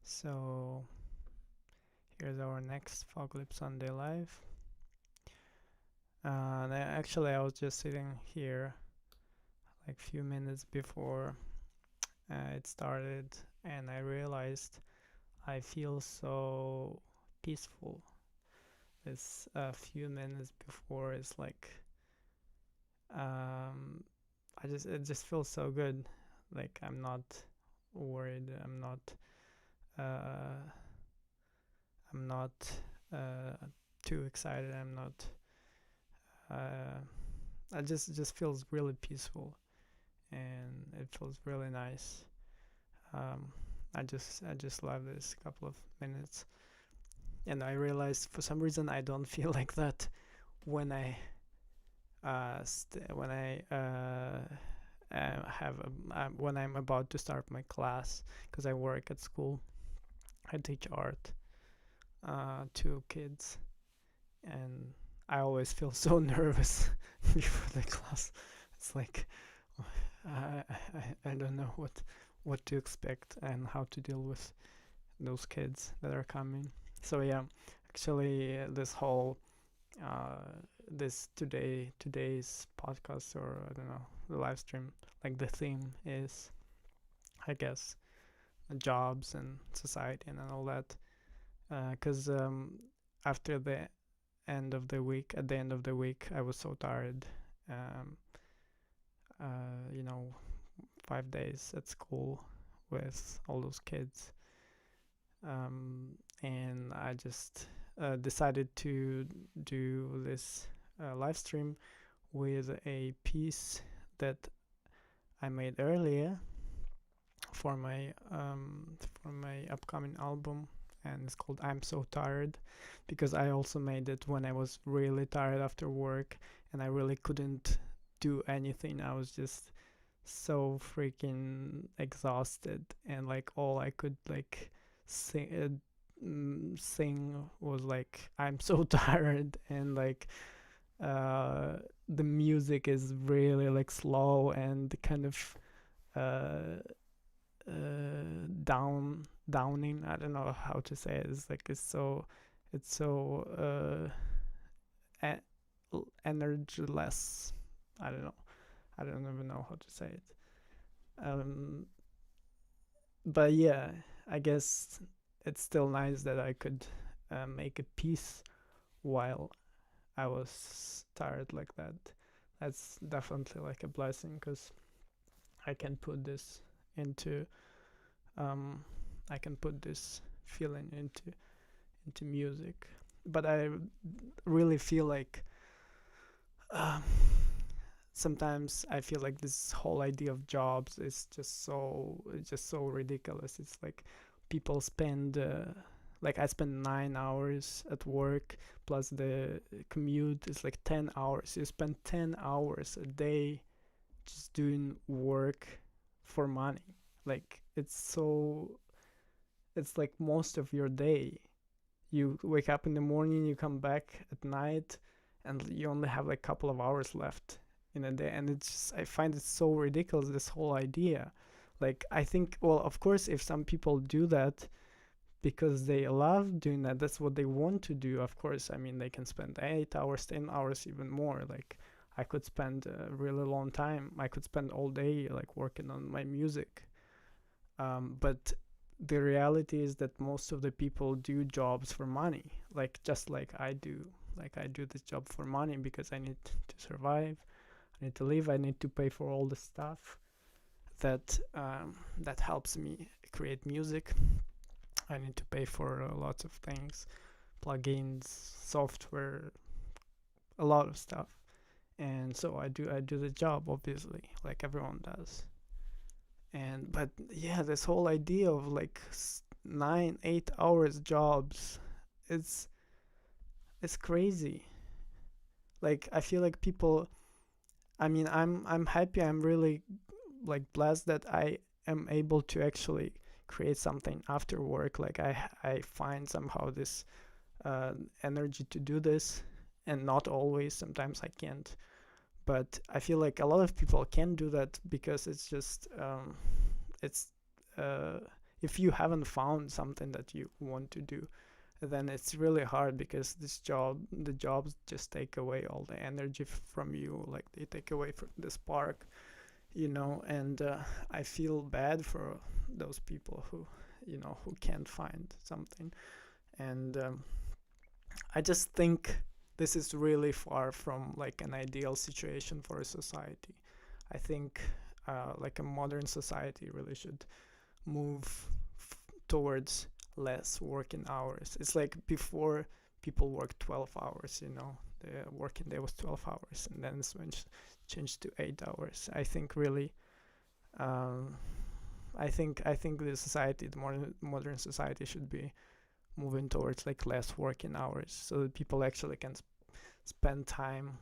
So here's our next Fogleb Sunday Live. Actually, I was just sitting here like few minutes before it started, and I realized I feel so peaceful. This few minutes before is like um, it just feels so good. Like I'm not worried. Uh, I'm not too excited. I'm not. Uh, I just feels really peaceful, and it feels really nice. Um, I just love this couple of minutes, and I realized for some reason I don't feel like that when when I'm about to start my class, because I work at school. I teach art to kids, and I always feel so nervous before the class. It's like I don't know what to expect and how to deal with those kids that are coming. So yeah, actually, this whole uh, today's podcast, or I don't know, the live stream, like the theme is, I guess, jobs and society and all that. Because after the at the end of the week, I was so tired. Um, you know, 5 days at school with all those kids, and I just decided to do this live stream with a piece that I made earlier for my upcoming album, and it's called "I'm So Tired," because I also made it when I was really tired after work and I really couldn't do anything. I was just so freaking exhausted, and like all I could like sing was like I'm so tired, and like uh the music is really like slow and kind of uh downing. I don't know how to say it. It's like it's so energyless. I don't know. I don't even know how to say it. Um, but yeah, I guess it's still nice that I could make a piece while I was tired like that. That's definitely like a blessing, because I can put this into um, I can put this feeling into music. But I really feel like um, sometimes I feel like this whole idea of jobs is just so ridiculous. It's like people spend like I spend 9 hours at work, plus the commute is like 10 hours. You spend 10 hours a day just doing work for money. Like it's like most of your day. You wake up in the morning, you come back at night, and you only have like a couple of hours left in a day. And it's just, I find it so ridiculous, this whole idea. Like, I think, well, of course, if some people do that because they love doing that, that's what they want to do, of course. I mean, they can spend 8 hours, 10 hours, even more. Like, I could spend a really long time. I could spend all day like working on my music. But the reality is that most of the people do jobs for money, like just like I do. Like I do this job for money because I need to survive. I need to live. I need to pay for all the stuff that helps me create music. I need to pay for lots of things, plugins, software, a lot of stuff. And so I do the job, obviously, like everyone does. And but yeah, this whole idea of like 9 8 hours jobs, it's it's crazy. Like I feel like people, I mean, I'm happy, I'm really like blessed that I am able to actually create something after work. Like I find somehow this energy to do this, and not always, sometimes I can't. But I feel like a lot of people can do that because it's just it's uh, if you haven't found something that you want to do, then it's really hard, because the jobs just take away all the energy from you. Like they take away from the spark, and I feel bad for those people who can't find something. And I just think this is really far from like an ideal situation for a society. I think like a modern society really should move towards less working hours. It's like before, people worked 12 hours, the working day was 12 hours, and then it's changed to 8 hours. I think really, um, I think the modern society should be moving towards like less working hours, so that people actually can spend time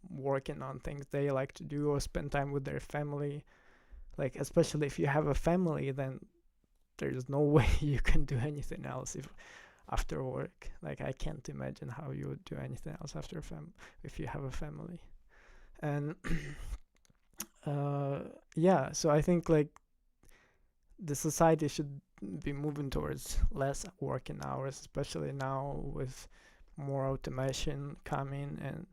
working on things they like to do, or spend time with their family. Like especially if you have a family, then there's no way you can do anything else if after work. Like I can't imagine how you would do anything else after if you have a family. And uh, yeah, so I think like the society should be moving towards less working hours, especially now with more automation coming. And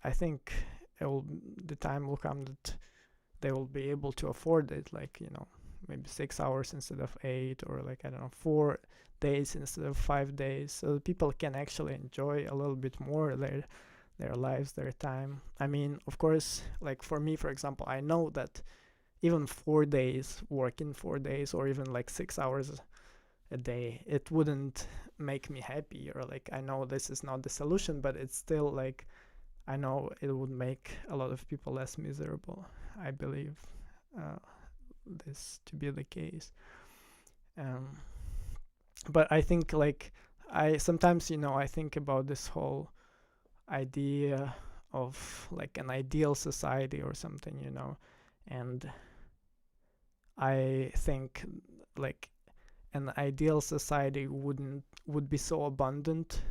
I think the time will come that they will be able to afford it, like maybe 6 hours instead of 8, or like I don't know, 4 days instead of 5 days, so that people can actually enjoy a little bit more their lives, their time. I mean, of course, like for me, for example, I know that even 4 days, working 4 days, or even like 6 hours a day, it wouldn't make me happy. Or like I know this is not the solution, but it's still like I know it would make a lot of people less miserable. I believe uh, this to be the case. Um, but I think like I sometimes I think about this whole idea of like an ideal society or something, and I think like an ideal society would be so abundant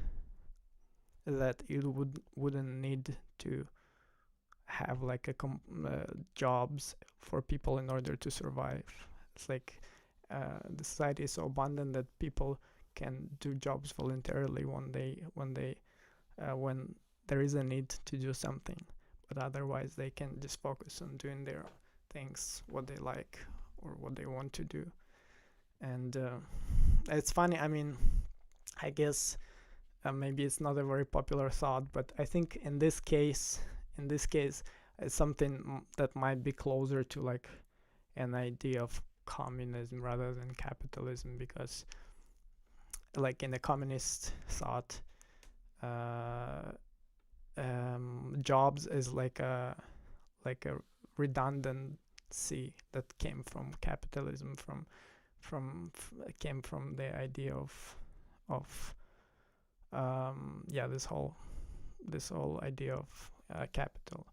that it wouldn't need to have like jobs for people in order to survive. It's like the society is so abundant that people can do jobs voluntarily when there is a need to do something, but otherwise they can just focus on doing their things, what they like or what they want to do. And it's funny. I mean, I guess maybe it's not a very popular thought, but I think in this case, it's something that might be closer to like an idea of communism rather than capitalism, because like in the communist thought, uh, jobs is like a redundancy that came from capitalism, came from the idea of this whole idea of capital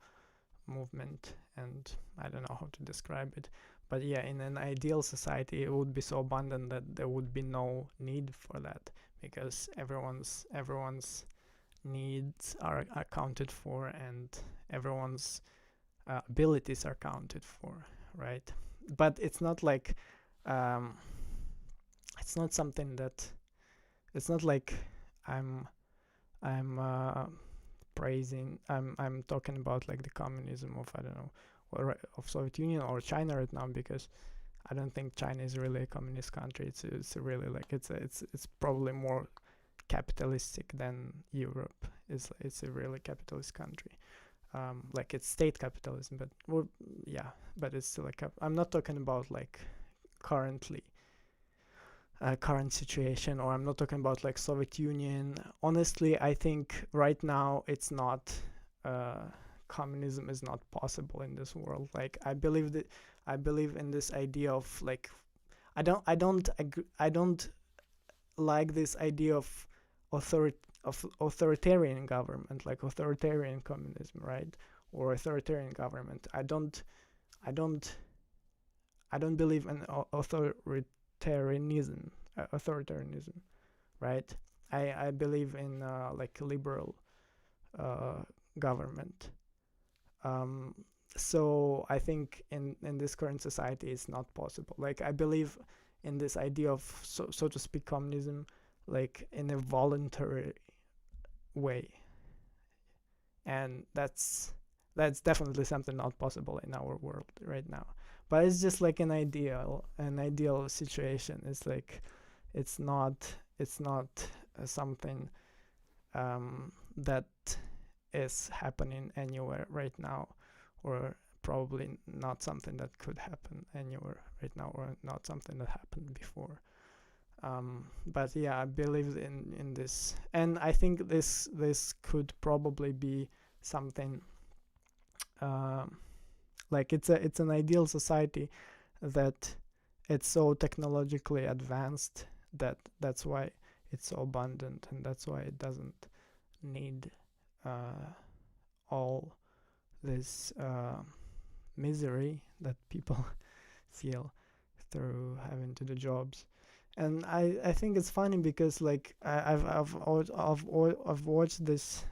movement. And I don't know how to describe it, but yeah, in an ideal society it would be so abundant that there would be no need for that, because everyone's needs are accounted for, and everyone's abilities are counted for, right? But it's not like um, it's not something that it's not like I'm I'm praising. I'm talking about like the communism of, I don't know, of Soviet Union or China right now, because I don't think China is really a communist country. It's really like it's probably more capitalistic than Europe. It's a really capitalist country. Like it's state capitalism, but yeah, but it's still like I'm not talking about like currently current situation, or I'm not talking about like Soviet Union. Honestly, I think right now it's not communism is not possible in this world. Like I believe in this idea of like I don't like this idea of authoritarian government, like authoritarian communism, right? Or authoritarian government. I don't believe in authoritarianism, right? I believe in like liberal uh, government. Um, So I think in this current society it's not possible. Like I believe in this idea of so to speak communism, like in a voluntary way, and that's definitely something not possible in our world right now. But it's just like an ideal situation. It's like it's not something that is happening anywhere right now, or probably not something that could happen anywhere right now, or not something that happened before. But yeah, I believe in this, and I think this could probably be something um, like it's an ideal society that it's so technologically advanced that that's why it's so abundant, and that's why it doesn't need uh, all this misery that people feel through having to do jobs. And I think it's funny because like I've watched this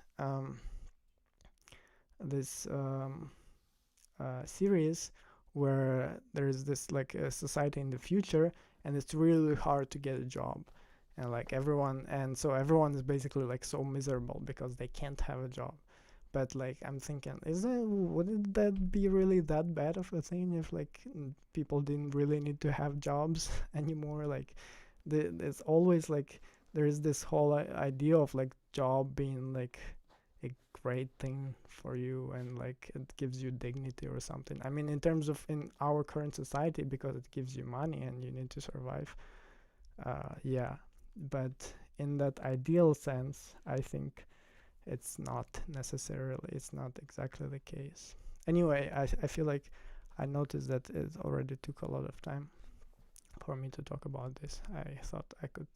series where there's this like a society in the future, and it's really hard to get a job, and like everyone, and so everyone is basically like so miserable because they can't have a job. But like I'm thinking, wouldn't that be really that bad of a thing if like people didn't really need to have jobs anymore? Like it's always like there's this whole idea of like job being like a great thing for you, and like it gives you dignity or something. I mean, in terms of in our current society, because it gives you money and you need to survive. Yeah, but in that ideal sense, I think it's not exactly the case. Anyway, I feel like I noticed that it already took a lot of time for me to talk about this. I thought I could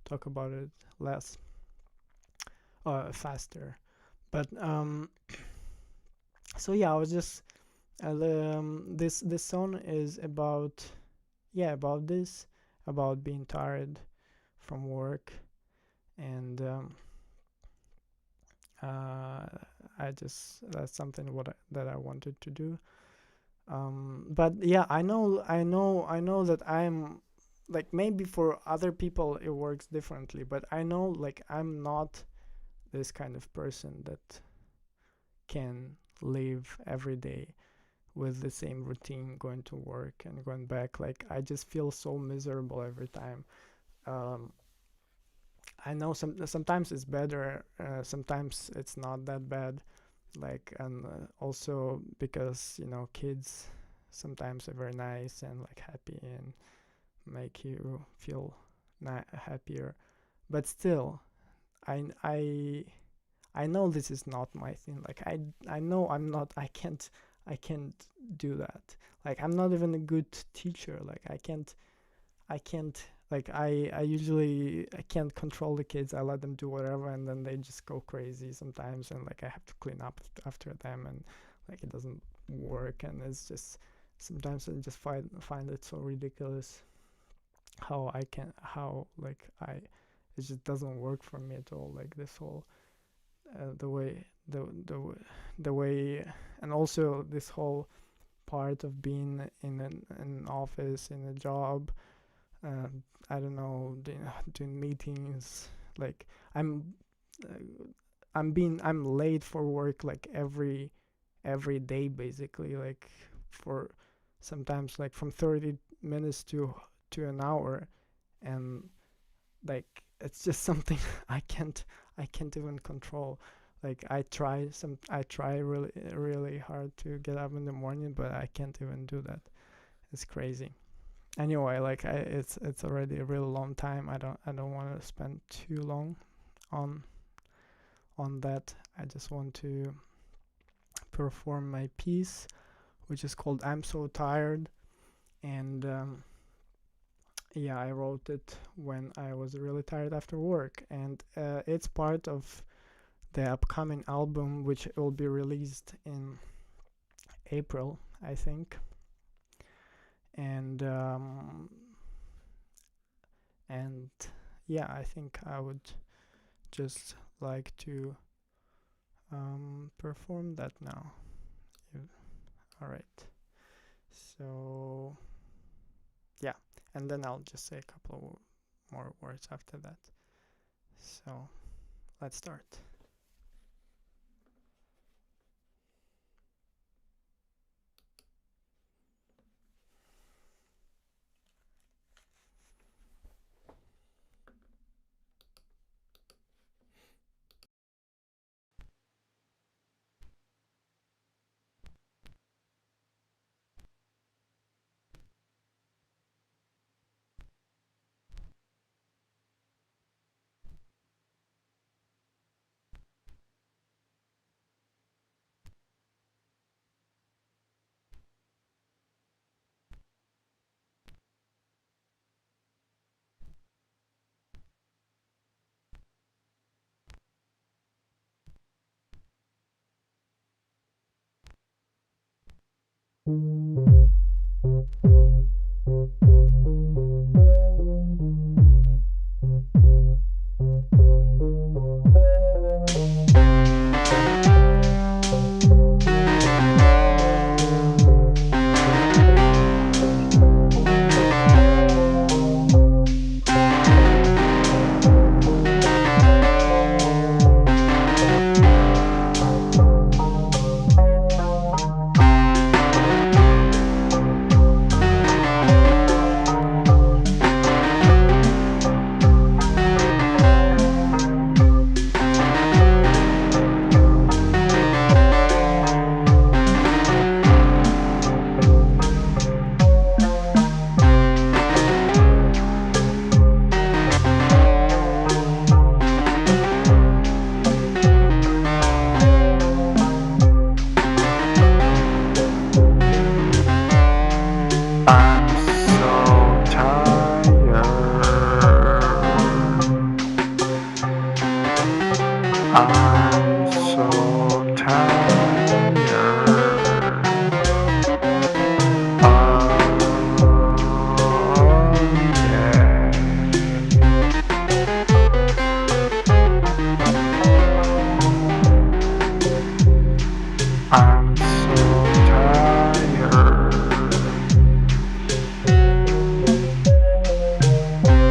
talk about it less, faster. But so yeah, I was just this song is about, yeah, about this, about being tired from work, and uh, I just that's something that I wanted to do. But yeah, I know that I'm like, maybe for other people it works differently, but I know like I'm not this kind of person that can live every day with the same routine, going to work and going back. Like I just feel so miserable every time. Um, I know sometimes it's better, sometimes it's not that bad. Like, and also because kids sometimes are very nice and like happy and make you feel happier. But still, I I I know this is not my thing. Like I know I'm not. I can't do that. Like I'm not even a good teacher. Like I can't like I usually I can't control the kids. I let them do whatever, and then they just go crazy sometimes, and like I have to clean up after them, and like it doesn't work, and it's just sometimes I just find it so ridiculous how like I it just doesn't work for me at all. Like this whole the way the way, and also this whole part of being in an office, in a job, uh, I don't know, doing meetings. Like I'm uh, I'm late for work like every day basically, like for sometimes like from 30 minutes to an hour, and like it's just something I can't even control. Like I try really hard to get up in the morning, but I can't even do that. It's crazy. Anyway, like it's already a really long time. I don't want to spend too long on that. I just want to perform my piece, which is called "I'm So Tired," and yeah, I wrote it when I was really tired after work, and it's part of the upcoming album, which will be released in April, I think. And and yeah, I think I would just like to perform that now. All right. So yeah, and then I'll just say a couple of more words after that. So let's start. I'm so tired. I'm so tired.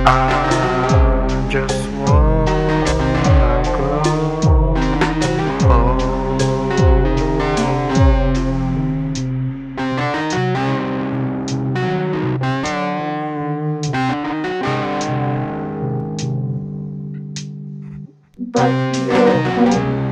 I just wanna go home. But you're home.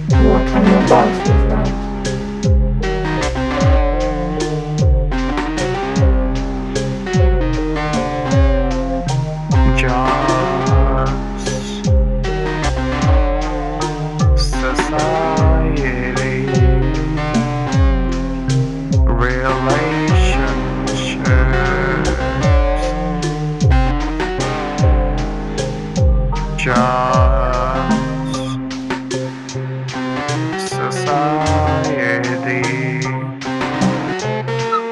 What kind of box is that? Jobs, society, relationships, jobs, society,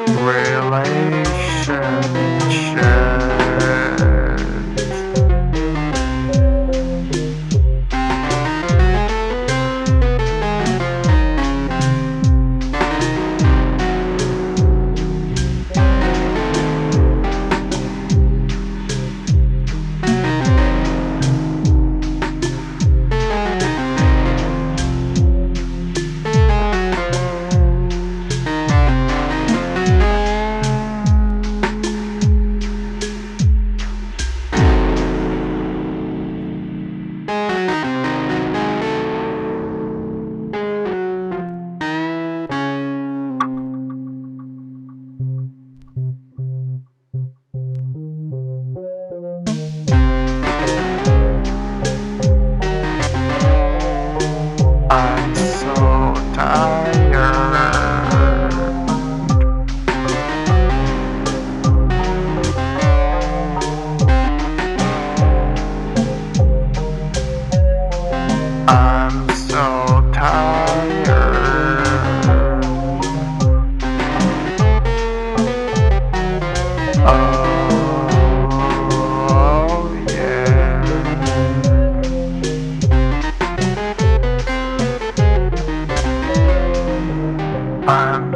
relationships.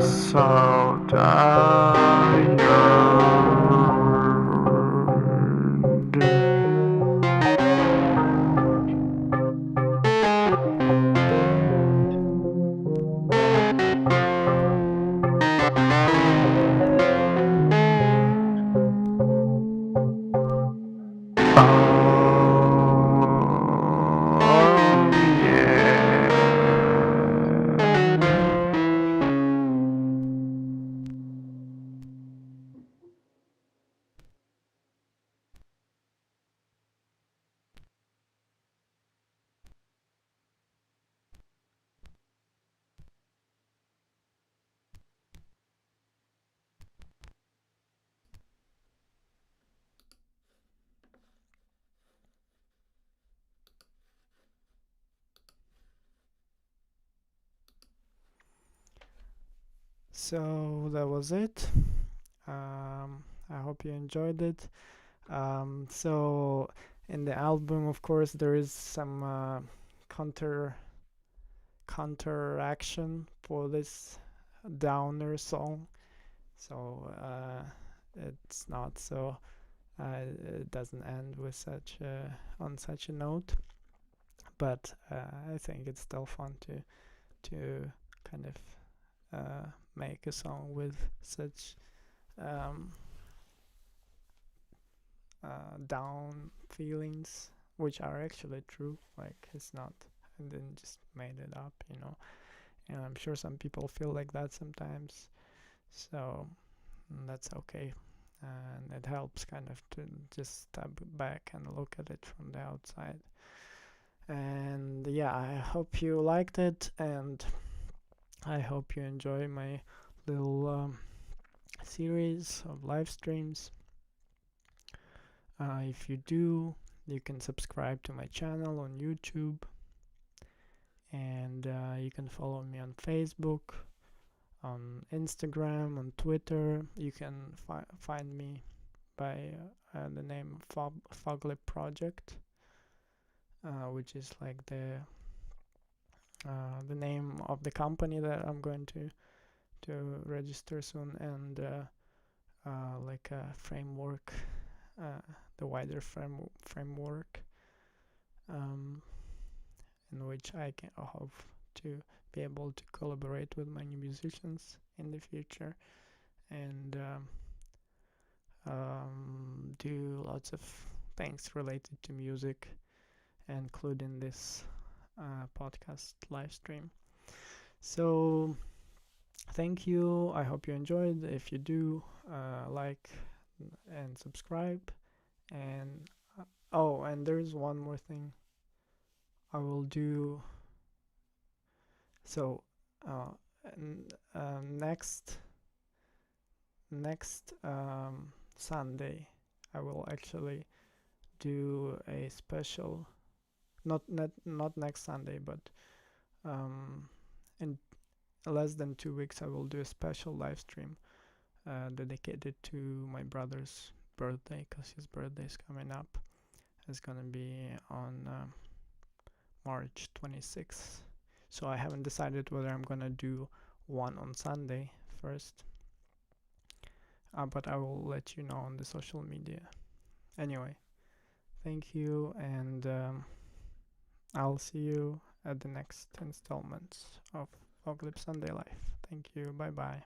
so tired. Oh, yeah. So that was it. I hope you enjoyed it. So in the album, of course, there is some counter counteraction for this downer song. So it's not so. It doesn't end with such on such a note, but I think it's still fun to kind of make a song with such um, down feelings, which are actually true. Like it's not, I didn't just made it up, you know. And I'm sure some people feel like that sometimes. So that's okay. And it helps kind of to just step back and look at it from the outside. And yeah, I hope you liked it, and I hope you enjoy my little series of live streams. If you do, you can subscribe to my channel on YouTube, and you can follow me on Facebook, on Instagram, on Twitter. You can find me by the name Fogleb Project, which is like the name of the company that I'm going to register soon, and like a framework, the wider framework, um, in which I can hope to be able to collaborate with many musicians in the future, and do lots of things related to music, including this podcast live stream. So thank you. I hope you enjoyed. If you do, like and subscribe. And oh, and there's one more thing I will do. So uh, next Sunday, I will actually do a special. Not next Sunday, but in less than 2 weeks, I will do a special live stream dedicated to my brother's birthday, because his birthday is coming up. It's gonna be on March 26th. So I haven't decided whether I'm gonna do one on Sunday first, but I will let you know on the social media. Anyway, thank you, and I'll see you at the next installments of Fogleb Sunday Life. Thank you. Bye bye.